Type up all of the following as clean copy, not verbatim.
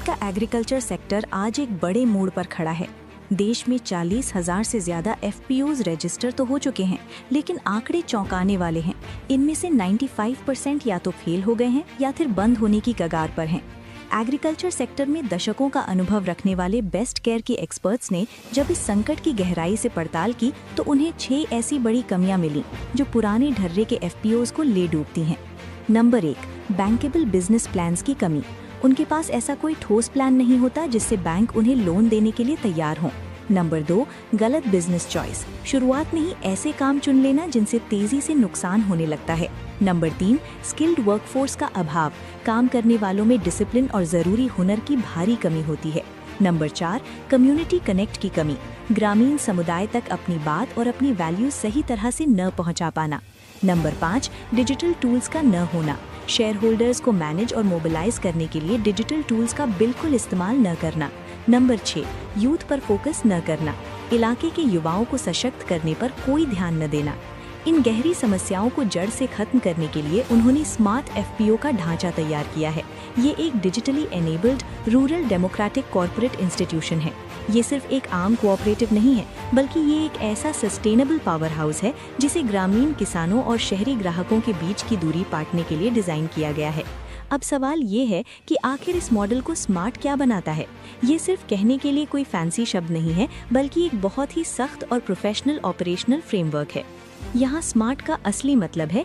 का agriculture sector आज एक बड़े मोड़ पर खड़ा है। देश में 40,000 से ज्यादा एफपीओज रजिस्टर तो हो चुके हैं, लेकिन आंकड़े चौंकाने वाले हैं। इनमें से 95% या तो फेल हो गए हैं या फिर बंद होने की कगार पर हैं। एग्रीकल्चर सेक्टर में दशकों का अनुभव रखने वाले बेस्ट केयर के एक्सपर्ट्स ने जब इस संकट की गहराई से पड़ताल की तो उन्हें 6 ऐसी बड़ी कमियां मिली जो पुराने ढर्रे के एफपीओज को ले डूबती हैं। नंबर 1, बैंकेबल बिजनेस प्लान्स की कमी। उनके पास ऐसा कोई ठोस प्लान नहीं होता जिससे बैंक उन्हें लोन देने के लिए तैयार हों। नंबर 2, गलत बिजनेस चॉइस। शुरुआत में ही ऐसे काम चुन लेना जिनसे तेजी से नुकसान होने लगता है। नंबर 3, स्किल्ड वर्कफोर्स का अभाव। काम करने वालों में डिसिप्लिन और ज़रूरी हुनर की भारी कमी होती है। नंबर 4, कम्युनिटी कनेक्ट की कमी। ग्रामीण समुदाय तक अपनी बात और अपनी वैल्यूज सही तरह से न पहुंचा पाना। नंबर 5, डिजिटल टूल्स का न होना। शेयर होल्डर्स को मैनेज और मोबिलाइज करने के लिए डिजिटल टूल्स का बिल्कुल इस्तेमाल न करना। नंबर 6, यूथ पर फोकस न करना। इलाके के युवाओं को सशक्त करने पर कोई ध्यान न देना। इन गहरी समस्याओं को जड़ से खत्म करने के लिए उन्होंने स्मार्ट एफपीओ का ढांचा तैयार किया है। ये एक digitally enabled rural democratic corporate institution है। ये सिर्फ एक आम कोऑपरेटिव नहीं है, बल्कि ये एक ऐसा सस्टेनेबल पावर हाउस है जिसे ग्रामीण किसानों और शहरी ग्राहकों के बीच की दूरी पाटने के लिए डिजाइन किया गया है। अब सवाल ये है कि आखिर इस मॉडल को स्मार्ट क्या बनाता है? ये सिर्फ कहने के लिए कोई फैंसी शब्द नहीं है, बल्कि एक बहुत ही सख्त और प्रोफेशनल ऑपरेशनल फ्रेमवर्क है। यहाँ स्मार्ट का असली मतलब है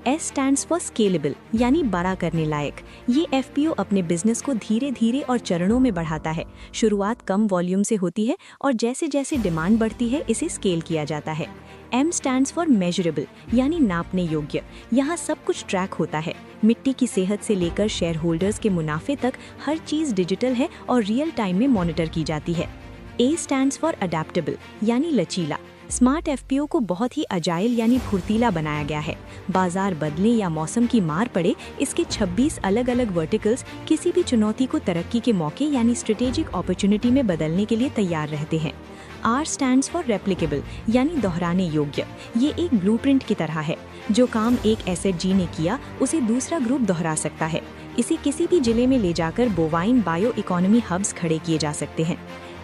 S स्टैंड्स फॉर स्केलेबल, यानी बड़ा करने लायक। ये एफपीओ अपने बिजनेस को धीरे धीरे और चरणों में बढ़ाता है। शुरुआत कम वॉल्यूम से होती है और जैसे जैसे डिमांड बढ़ती है इसे स्केल किया जाता है। M स्टैंड्स फॉर मेजरेबल, यानी नापने योग्य। यहाँ सब कुछ ट्रैक होता है। मिट्टी की सेहत से लेकर शेयर होल्डर्स के मुनाफे तक हर चीज़ डिजिटल है और रियल टाइम में मॉनिटर की जाती है। A स्टैंड्स फॉर अडेप्टेबल, यानी लचीला। स्मार्ट एफपीओ को बहुत ही अजाइल यानी फुर्तीला बनाया गया है। बाजार बदले या मौसम की मार पड़े, इसके 26 अलग अलग वर्टिकल्स किसी भी चुनौती को तरक्की के मौके यानी स्ट्रेटेजिक अपॉर्चुनिटी में बदलने के लिए तैयार रहते हैं। R स्टैंड्स फॉर रेप्लिकेबल, यानी दोहराने योग्य। ये एक ब्लूप्रिंट की तरह है। जो काम एक एसएचजी ने किया उसे दूसरा ग्रुप दोहरा सकता है। इसे किसी भी जिले में ले जाकर बोवाइन बायो इकोनॉमी हब्स खड़े किए जा सकते हैं।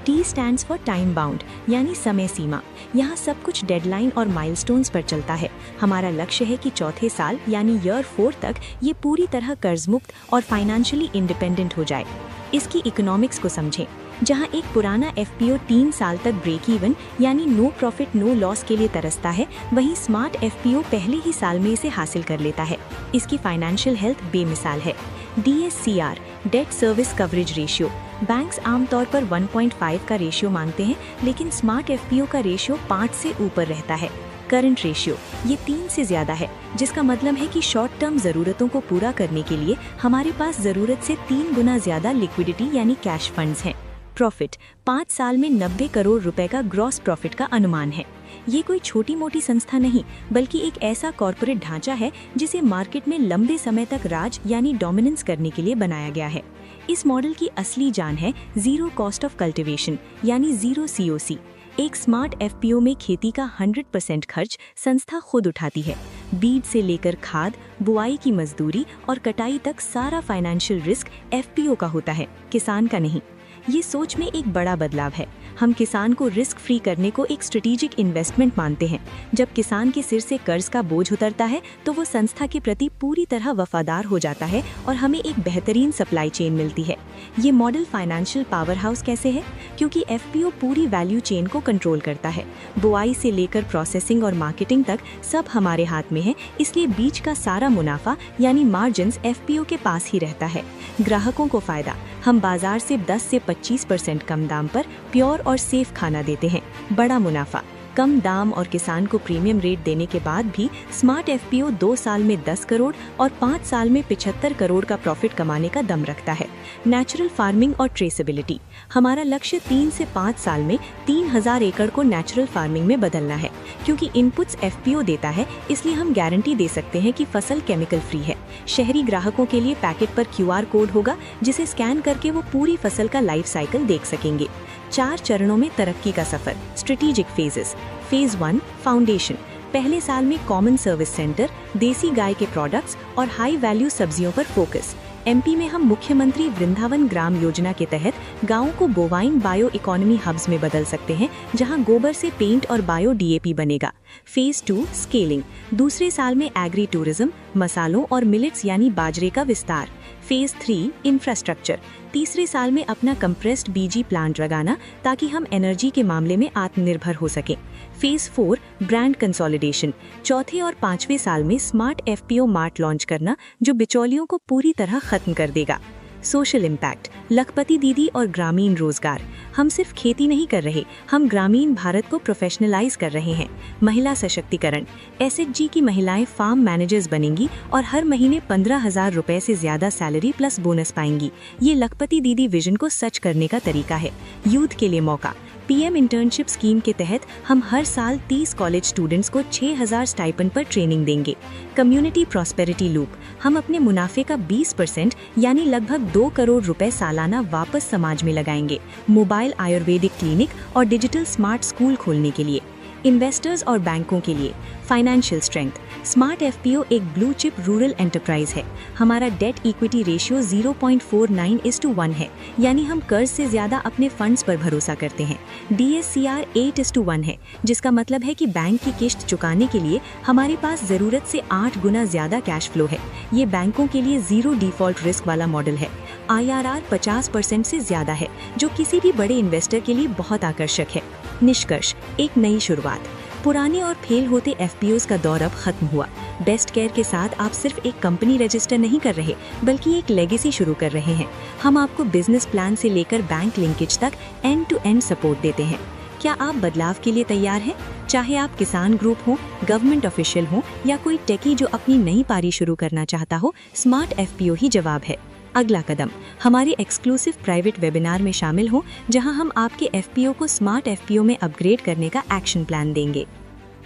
T stands for time bound, यानी समय सीमा। यहाँ सब कुछ डेडलाइन और माइलस्टोन्स पर चलता है। हमारा लक्ष्य है कि चौथे साल यानी ईयर 4 तक ये पूरी तरह कर्ज मुक्त और फाइनेंशियली इंडिपेंडेंट हो जाए। इसकी इकोनॉमिक्स को समझें। जहाँ एक पुराना एफपीओ 3 साल तक ब्रेक इवन यानी नो प्रॉफिट नो लॉस के लिए तरसता है, वहीं स्मार्ट एफपीओ पहले ही साल में इसे हासिल कर लेता है। इसकी फाइनेंशियल हेल्थ बेमिसाल है। DSCR, debt service coverage ratio. Banks आमतौर पर 1.5 का रेशियो मांगते हैं, लेकिन स्मार्ट एफपीओ का रेशियो 5 से ऊपर रहता है। करंट रेशियो, ये 3 से ज्यादा है, जिसका मतलब है कि शॉर्ट टर्म जरूरतों को पूरा करने के लिए हमारे पास जरूरत से 3 गुना ज्यादा लिक्विडिटी यानी कैश फंड्स हैं। प्रॉफिट, 5 साल में 90 करोड़ रुपए का ग्रॉस प्रॉफिट का अनुमान है। ये कोई छोटी मोटी संस्था नहीं, बल्कि एक ऐसा कॉर्पोरेट ढांचा है जिसे मार्केट में लंबे समय तक राज यानी डोमिनेंस करने के लिए बनाया गया है। इस मॉडल की असली जान है जीरो कॉस्ट ऑफ कल्टीवेशन, यानी जीरो COC। एक स्मार्ट एफपीओ में खेती का 100% खर्च संस्था खुद उठाती है। बीज से लेकर खाद, बुआई की मजदूरी और कटाई तक सारा फाइनेंशियल रिस्क एफपीओ का होता है, किसान का नहीं। ये सोच में एक बड़ा बदलाव है। हम किसान को रिस्क फ्री करने को एक स्ट्रेटेजिक इन्वेस्टमेंट मानते हैं। जब किसान के सिर से कर्ज का बोझ उतरता है तो वो संस्था के प्रति पूरी तरह वफादार हो जाता है और हमें एक बेहतरीन सप्लाई चेन मिलती है। ये मॉडल फाइनेंशियल पावर हाउस कैसे है? क्योंकि एफपीओ पूरी वैल्यू चेन को कंट्रोल करता है। बुआई से लेकर प्रोसेसिंग और मार्केटिंग तक सब हमारे हाथ में है, इसलिए बीच का सारा मुनाफा यानी मार्जिन्स एफपीओ के पास ही रहता है। ग्राहकों को फायदा, हम बाजार से 10 से 25% कम दाम पर प्योर और सेफ खाना देते हैं। बड़ा मुनाफा, कम दाम और किसान को प्रीमियम रेट देने के बाद भी स्मार्ट एफपीओ 2 साल में 10 करोड़ और 5 साल में 75 करोड़ का प्रॉफिट कमाने का दम रखता है। नेचुरल फार्मिंग और ट्रेसेबिलिटी, हमारा लक्ष्य 3 से 5 साल में 3000 एकड़ को नेचुरल फार्मिंग में बदलना है। क्योंकि इनपुट्स एफपीओ देता है, इसलिए हम गारंटी दे सकते हैं कि फसल केमिकल फ्री है। शहरी ग्राहकों के लिए पैकेट पर QR कोड होगा, जिसे स्कैन करके वो पूरी फसल का लाइफ साइकिल देख सकेंगे। 4 चरणों में तरक्की का सफर, स्ट्रेटेजिक फेजेस। Phase 1, foundation. पहले साल में कॉमन सर्विस सेंटर, देसी गाय के प्रोडक्ट्स और हाई वैल्यू सब्जियों पर फोकस। एमपी में हम मुख्यमंत्री वृंदावन ग्राम योजना के तहत गांवों को बोवाइन बायो इकोनॉमी हब्स में बदल सकते हैं, जहां गोबर से पेंट और बायो डीएपी बनेगा। फेज 2 स्केलिंग, दूसरे साल में एग्री टूरिज्म, मसालों और मिलेट्स यानी बाजरे का विस्तार। फेज 3 इंफ्रास्ट्रक्चर, तीसरे साल में अपना कंप्रेस्ड बीजी प्लांट लगाना ताकि हम एनर्जी के मामले में आत्मनिर्भर हो सकें। फेज 4 ब्रांड कंसोलिडेशन, चौथे और पांचवें साल में स्मार्ट एफपीओ मार्ट लॉन्च करना जो बिचौलियों को पूरी तरह खत्म कर देगा। सोशल इम्पैक्ट, लखपति दीदी और ग्रामीण रोजगार, हम सिर्फ खेती नहीं कर रहे, हम ग्रामीण भारत को प्रोफेशनलाइज कर रहे हैं। महिला सशक्तिकरण, एसएचजी की महिलाएं फार्म मैनेजर्स बनेंगी और हर महीने 15,000 रुपए से ज्यादा सैलरी प्लस बोनस पाएंगी। ये लखपति दीदी विजन को सच करने का तरीका है। यूथ के लिए मौका, पीएम इंटर्नशिप स्कीम के तहत हम हर साल 30 कॉलेज स्टूडेंट्स को 6,000 स्टाइपेंड पर ट्रेनिंग देंगे। कम्युनिटी प्रॉस्पेरिटी लूप, हम अपने मुनाफे का 20% यानी लगभग 2 करोड़ रुपए सालाना वापस समाज में लगाएंगे, मोबाइल आयुर्वेदिक क्लिनिक और डिजिटल स्मार्ट स्कूल खोलने के लिए। इन्वेस्टर्स और बैंकों के लिए फाइनेंशियल स्ट्रेंथ, स्मार्ट एफपीओ एक ब्लू चिप रूरल एंटरप्राइज है। हमारा डेट इक्विटी रेशियो 0.49:1 है, यानी हम कर्ज से ज्यादा अपने फंड्स पर भरोसा करते हैं। डीएससीआर 8:1 है, जिसका मतलब है कि बैंक की किश्त चुकाने के लिए हमारे पास जरूरत से 8 गुना ज्यादा कैश फ्लो है। ये बैंकों के लिए जीरो डिफॉल्ट रिस्क वाला मॉडल है। IRR 50% से ज्यादा है, जो किसी भी बड़े इन्वेस्टर के लिए बहुत आकर्षक है। निष्कर्ष, एक नई शुरुआत। पुराने और फेल होते एफपीओज का दौर अब खत्म हुआ। बेस्ट केयर के साथ आप सिर्फ एक कंपनी रजिस्टर नहीं कर रहे, बल्कि एक लेगेसी शुरू कर रहे हैं। हम आपको बिजनेस प्लान से लेकर बैंक लिंकेज तक एंड टू एंड सपोर्ट देते हैं। क्या आप बदलाव के लिए तैयार हैं? चाहे आप किसान ग्रुप हो, गवर्नमेंट ऑफिशियल हो या कोई टेकी जो अपनी नई पारी शुरू करना चाहता हो, स्मार्ट एफपीओ ही जवाब है। अगला कदम, हमारे एक्सक्लूसिव प्राइवेट वेबिनार में शामिल हो, जहां हम आपके एफपीओ को स्मार्ट एफपीओ में अपग्रेड करने का एक्शन प्लान देंगे।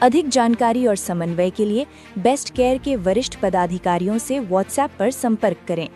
अधिक जानकारी और समन्वय के लिए बेस्ट केयर के वरिष्ठ पदाधिकारियों से व्हाट्सएप पर संपर्क करें।